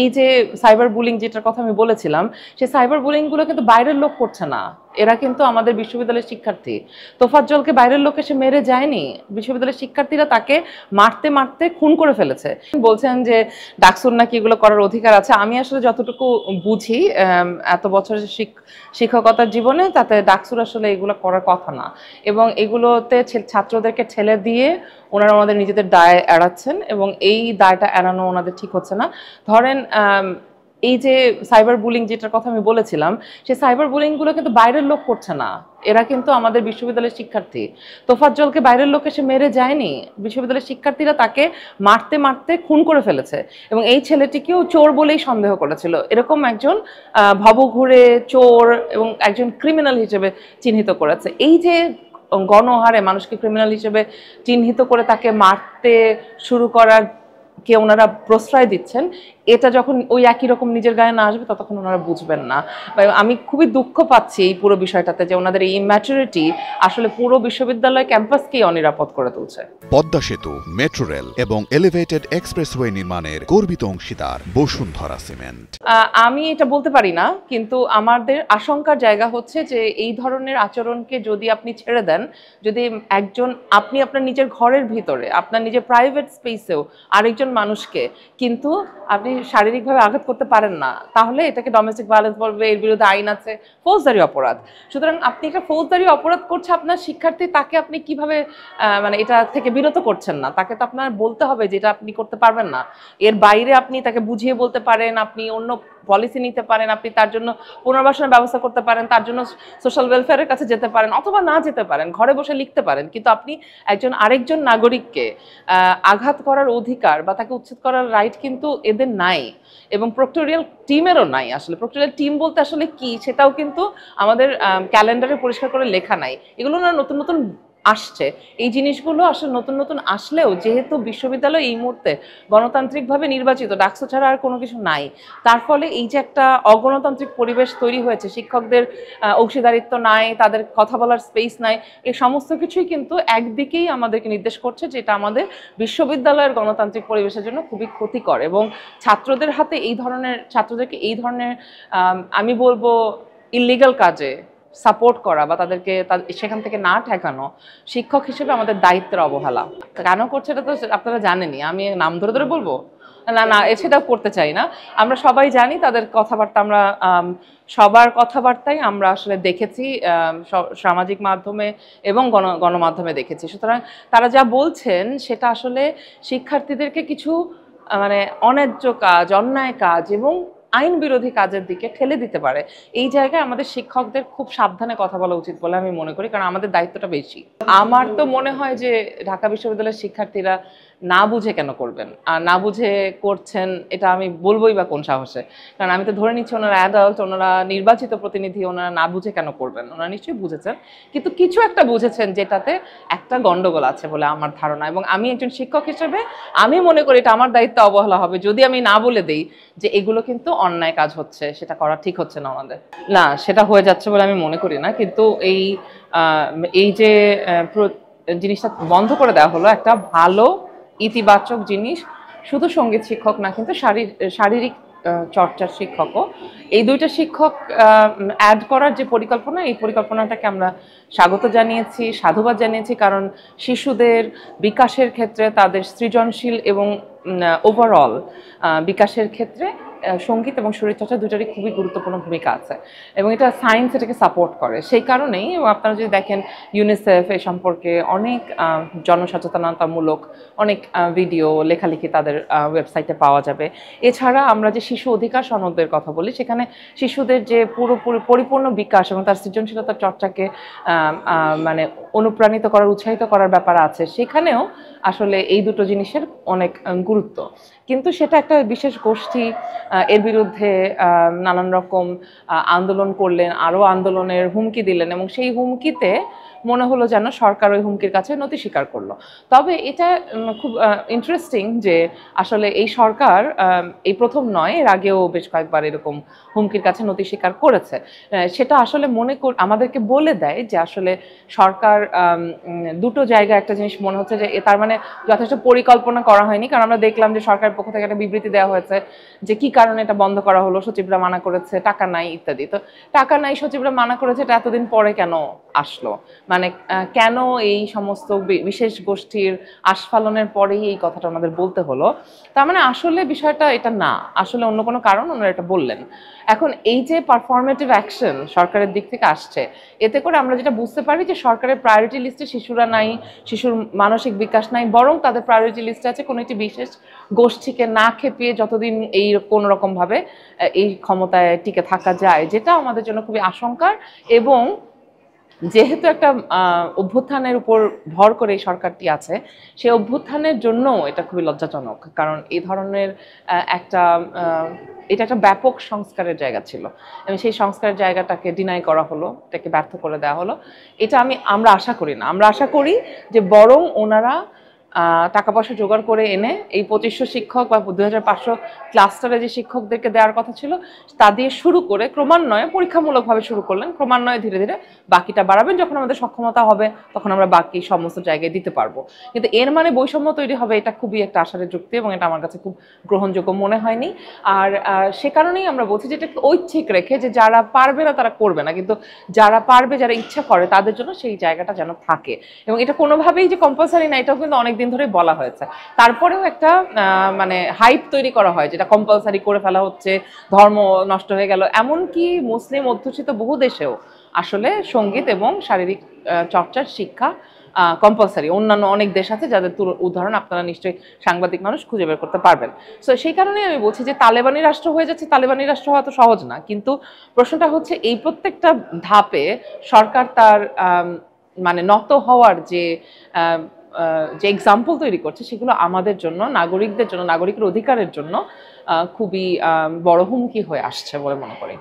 এই যে cyber bullying যেটার কথা আমি বলেছিলাম, সেই সাইবার বুলিং গুলো কিন্তু বাইরের লোক করছে না, এরা কিন্তু আমাদের বিশ্ববিদ্যালয়ের শিক্ষার্থী। তোফাজ্জলকে বাইরের লোক এসে মেরে যায়নি, বিশ্ববিদ্যালয়ের শিক্ষার্থীরা তাকে মারতে মারতে খুন করে ফেলেছে। বলছেন যে ডাকসুর নাকি এগুলো করার অধিকার আছে। আমি আসলে যতটুকু বুঝি এত বছরের শিক্ষকতার জীবনে, তাতে ডাকসুর আসলে এগুলো করার কথা না, এবং এগুলোতে ছাত্রদেরকে ঠেলে দিয়ে ওনারা আমাদের নিজেদের দায় এড়াচ্ছেন, এবং এই দায়টা এড়ানো ওনাদের ঠিক হচ্ছে না। ধরেন এই যে সাইবার বুলিং যেটার কথা আমি বলেছিলাম, সেই সাইবার বুলিং গুলো কিন্তু বাইরের লোক করছে না, এরা কিন্তু আমাদের বিশ্ববিদ্যালয়ের শিক্ষার্থী। তোফাজ্জলকে বাইরের লোক এসে মেরে যায়নি, বিশ্ববিদ্যালয়ের শিক্ষার্থীরা তাকে মারতে মারতে খুন করে ফেলেছে, এবং এই ছেলেটিকেও চোর বলেই সন্দেহ করেছিল। এরকম একজন ভবঘুরে চোর এবং একজন ক্রিমিনাল হিসেবে চিহ্নিত করেছে। এই যে গণহারে মানুষকে ক্রিমিনাল হিসেবে চিহ্নিত করে তাকে মারতে শুরু করার কে ওনারা প্রশ্রয় দিচ্ছেন, এটা যখন ওই একই রকম নিজের গায়ে না আসবে ততক্ষণ ওনারা বুঝবেন না। আমি খুবই দুঃখ পাচ্ছি এই পুরো বিষয়টাতে, যে ওনাদের এই ইম্যাচুরিটি আসলে পুরো বিশ্ববিদ্যালয় ক্যাম্পাসকেই অনিরাপদ করে তুলছে। পদ্মা সেতু, মেট্রো রেল এবং এলিভেটেড এক্সপ্রেসওয়ে নির্মাণের গর্বিত অংশীদার বসুন্ধরা সিমেন্ট। আমি এটা বলতে পারি না, কিন্তু আমাদের আশঙ্কার জায়গা হচ্ছে যে এই ধরনের আচরণকে যদি আপনি ছেড়ে দেন, যদি আপনি আপনার নিজের ঘরের ভিতরে, আপনার নিজের প্রাইভেট স্পেসেও আরেকজন মানুষকে কিন্তু আপনি শারীরিকভাবে আঘাত করতে পারেন না, তাহলে এটাকে ডোমেস্টিক ভায়োলেন্স বলবে, এর বিরুদ্ধে আইন আছে, ফৌজদারি অপরাধ। সুতরাং আপনি একটা ফৌজদারি অপরাধ করছে আপনার শিক্ষার্থী, তাকে আপনি কিভাবে মানে এটা থেকে বিরত করছেন না? তাকে তো আপনার বলতে হবে যে এটা আপনি করতে পারবেন না। এর বাইরে আপনি তাকে বুঝিয়ে বলতে পারেন, আপনি অন্য পলিসি নিতে পারেন, আপনি তার জন্য পুনর্বাসনের ব্যবস্থা করতে পারেন, তার জন্য সোশ্যাল ওয়েলফেয়ারের কাছে যেতে পারেন, অথবা না যেতে পারেন, ঘরে বসে লিখতে পারেন, কিন্তু আপনি আরেকজন নাগরিককে আঘাত করার অধিকার বা তাকে উচ্ছেদ করার রাইট কিন্তু এদের নাই, এবং প্রক্টোরিয়াল টিমেরও নাই। আসলে প্রক্টোরিয়াল টিম বলতে আসলে কি, সেটাও কিন্তু আমাদের ক্যালেন্ডারে পরিষ্কার করে লেখা নাই। এগুলো না নতুন নতুন আসছে, এই জিনিসগুলো আসলে নতুন নতুন আসলেও যেহেতু বিশ্ববিদ্যালয় এই মুহূর্তে গণতান্ত্রিকভাবে নির্বাচিত, ডাকসু ছাড়া আর কোনো কিছু নাই, তার ফলে এই যে একটা অগণতান্ত্রিক পরিবেশ তৈরি হয়েছে, শিক্ষকদের অংশীদারিত্ব নাই, তাদের কথা বলার স্পেস নাই, এই সমস্ত কিছুই কিন্তু একদিকেই আমাদেরকে নির্দেশ করছে যে এটা আমাদের বিশ্ববিদ্যালয়ের গণতান্ত্রিক পরিবেশের জন্য খুবই ক্ষতিকর, এবং ছাত্রদেরকে এই ধরনের আমি বলবো ইলিগাল কাজে সাপোর্ট করা বা তাদেরকে সেখান থেকে না ঠেকানো শিক্ষক হিসেবে আমাদের দায়িত্বের অবহেলা। কেন করছে এটা তো আপনারা জানেনই, আমি নাম ধরে ধরে বলবো না, সেটাও করতে চাই না। আমরা সবাই জানি তাদের কথাবার্তা, আমরা সবার কথাবার্তাই আমরা আসলে দেখেছি সামাজিক মাধ্যমে এবং গণমাধ্যমে দেখেছি। সুতরাং তারা যা বলছেন সেটা আসলে শিক্ষার্থীদেরকে কিছু মানে অন্যায্য কাজ, অন্যায় কাজ এবং আইন বিরোধী কাজের দিকে ঠেলে দিতে পারে। এই জায়গায় আমাদের শিক্ষকদের খুব সাবধানে কথা বলা উচিত বলে আমি মনে করি, কারণ আমাদের দায়িত্বটা বেশি। আমার তো মনে হয় যে ঢাকা বিশ্ববিদ্যালয়ের শিক্ষার্থীরা না বুঝে কেন করবেন, আর না বুঝে করছেন এটা আমি বলবোই বা কোন সাহসে, কারণ আমি তো ধরে নিচ্ছি ওনারা অ্যাডাল্ট, ওনারা নির্বাচিত প্রতিনিধি, ওনারা না বুঝে কেন করবেন? ওনারা নিশ্চয়ই বুঝেছেন, কিন্তু কিছু একটা বুঝেছেন যেটাতে একটা গন্ডগোল আছে বলে আমার ধারণা, এবং আমি একজন শিক্ষক হিসেবে আমি মনে করি এটা আমার দায়িত্ব অবহেলা হবে যদি আমি না বলে দেই যে এগুলো কিন্তু অন্যায় কাজ হচ্ছে, সেটা করা ঠিক হচ্ছে না আমাদের। না, সেটা হয়ে যাচ্ছে বলে আমি মনে করি না, কিন্তু এই যে জিনিসটা বন্ধ করে দেওয়া হলো, একটা ভালো ইতিবাচক জিনিস। শুধু সঙ্গীত শিক্ষক না, কিন্তু শারীরিক চর্চার শিক্ষকও, এই দুইটা শিক্ষক অ্যাড করার যে পরিকল্পনা, এই পরিকল্পনাটাকে আমরা স্বাগত জানিয়েছি, সাধুবাদ জানিয়েছি, কারণ শিশুদের বিকাশের ক্ষেত্রে, তাদের সৃজনশীল এবং ওভারঅল বিকাশের ক্ষেত্রে সঙ্গীত এবং শরীরচর্চা দুটারই খুবই গুরুত্বপূর্ণ ভূমিকা আছে, এবং এটা সায়েন্স এটাকে সাপোর্ট করে। সেই কারণেই আপনারা যদি দেখেন ইউনিসেফ এ সম্পর্কে অনেক জনসচেতনতামূলক অনেক ভিডিও, লেখালেখি তাদের ওয়েবসাইটে পাওয়া যাবে। এছাড়া আমরা যে শিশু অধিকার সনদের কথা বলি, সেখানে শিশুদের যে পরিপূর্ণ বিকাশ এবং তার সৃজনশীলতার চর্চাকে মানে অনুপ্রাণিত করার, উৎসাহিত করার ব্যাপার আছে, সেখানেও আসলে এই দুটো জিনিসের অনেক গুরুত্ব। কিন্তু সেটা একটা বিশেষ গোষ্ঠী এর বিরুদ্ধে নানান রকম আন্দোলন করলেন, আরও আন্দোলনের হুমকি দিলেন, এবং সেই হুমকিতে মনে হলো যেন সরকার ওই হুমকির কাছে নতি স্বীকার করলো। তবে এটা খুব ইন্টারেস্টিং যে আসলে এই সরকার এই প্রথম নয়, এর আগেও বেশ কয়েকবার এরকম হুমকির কাছে নতি স্বীকার করেছে। সেটা আসলে আমাদেরকে বলে দেয় যে আসলে সরকার দুটো জায়গায় একটা জিনিস মনে হচ্ছে যে তার মানে যথেষ্ট পরিকল্পনা করা হয়নি, কারণ আমরা দেখলাম যে সরকার সরকারের পক্ষ থেকে একটা বিবৃতি দেওয়া হয়েছে যে কি কারণে এটা বন্ধ করা হলো, সচিবরা মানা করেছে, টাকা নাই ইত্যাদি। তো টাকা নাই, সচিবরা মানা করেছে, এটা এতদিন পরে কেন আসলো? মানে কেন এই সমস্ত বিশেষ গোষ্ঠীর আস্ফালনের পরেই এই কথাটা আমাদের বলতে হলো? তার মানে আসলে বিষয়টা এটা না, আসলে অন্য কোনো কারণ ওনারা এটা বললেন। এখন এই যে পারফরমেটিভ অ্যাকশন সরকারের দিক থেকে আসছে, এতে করে আমরা যেটা বুঝতে পারি যে সরকারের প্রায়োরিটি লিস্টে শিশুরা নাই, শিশুর মানসিক বিকাশ নাই, বরং তাদের প্রায়োরিটি লিস্টে আছে কোনো একটি বিশেষ গোষ্ঠীকে না খেপিয়ে যতদিন এই কোনো রকমভাবে এই ক্ষমতায় টিকে থাকা যায়, যেটা আমাদের জন্য খুবই আশঙ্কার। এবং যেহেতু একটা অভ্যুত্থানের উপর ভর করে এই সরকারটি আছে, সেই অভ্যুত্থানের জন্য এটা খুবই লজ্জাজনক। কারণ এই ধরনের একটা এটা একটা ব্যাপক সংস্কারের জায়গা ছিল এবং সেই সংস্কারের জায়গাটাকে ডিনাই করা হলো, এটাকে ব্যর্থ করে দেওয়া হলো। এটা আমরা আশা করি না। আমরা আশা করি যে বরং ওনারা টাকা পয়সা জোগাড় করে এনে এই 2500 শিক্ষক বা 2500 ক্লাস্টারে যে শিক্ষকদেরকে দেওয়ার কথা ছিল তা দিয়ে শুরু করে ক্রমান্বয়ে পরীক্ষামূলকভাবে শুরু করলেন, ক্রমান্বয়ে ধীরে ধীরে বাকিটা বাড়াবেন। যখন আমাদের সক্ষমতা হবে তখন আমরা বাকি সমস্ত জায়গায় দিতে পারবো। কিন্তু এর মানে বৈষম্য তৈরি হবে, এটা খুবই একটা আশার যুক্তি এবং এটা আমার কাছে খুব গ্রহণযোগ্য মনে হয়নি। আর সে কারণেই আমরা বলছি যে এটা ঐচ্ছিক রেখে, যে যারা পারবে না তারা করবে না, কিন্তু যারা পারবে, যারা ইচ্ছা করে তাদের জন্য সেই জায়গাটা যেন থাকে। এবং এটা কোনোভাবেই যে কম্পালসারি না, এটাও কিন্তু অনেকদিন ধরে বলা হয়েছে। তারপরেও একটা মানে হাইপ তৈরি করা হয় যেটা কম্পালসারি করে ফেলা হচ্ছে, ধর্ম নষ্ট হয়ে গেল। এমনকি মুসলিম অধ্যুষিত বহু দেশেও আসলে সঙ্গীত এবং শারীরিক চর্চার শিক্ষা কম্পালসারি। অন্যান্য অনেক দেশ আছে যাদের উদাহরণ আপনারা নিশ্চয়ই সাংবাদিক মানুষ খুঁজে বের করতে পারবেন। সো সেই কারণেই আমি বলছি যে তালেবানি রাষ্ট্র হয়ে যাচ্ছে, তালেবানি রাষ্ট্র হওয়া তো সহজ না। কিন্তু প্রশ্নটা হচ্ছে এই প্রত্যেকটা ধাপে সরকার তার মানে নত হওয়ার যে এক্সাম্পল তৈরি করছে, সেগুলো আমাদের জন্য, নাগরিকদের জন্য, নাগরিকের অধিকারের জন্য খুবই বড় হুমকি হয়ে আসছে বলে মনে করি।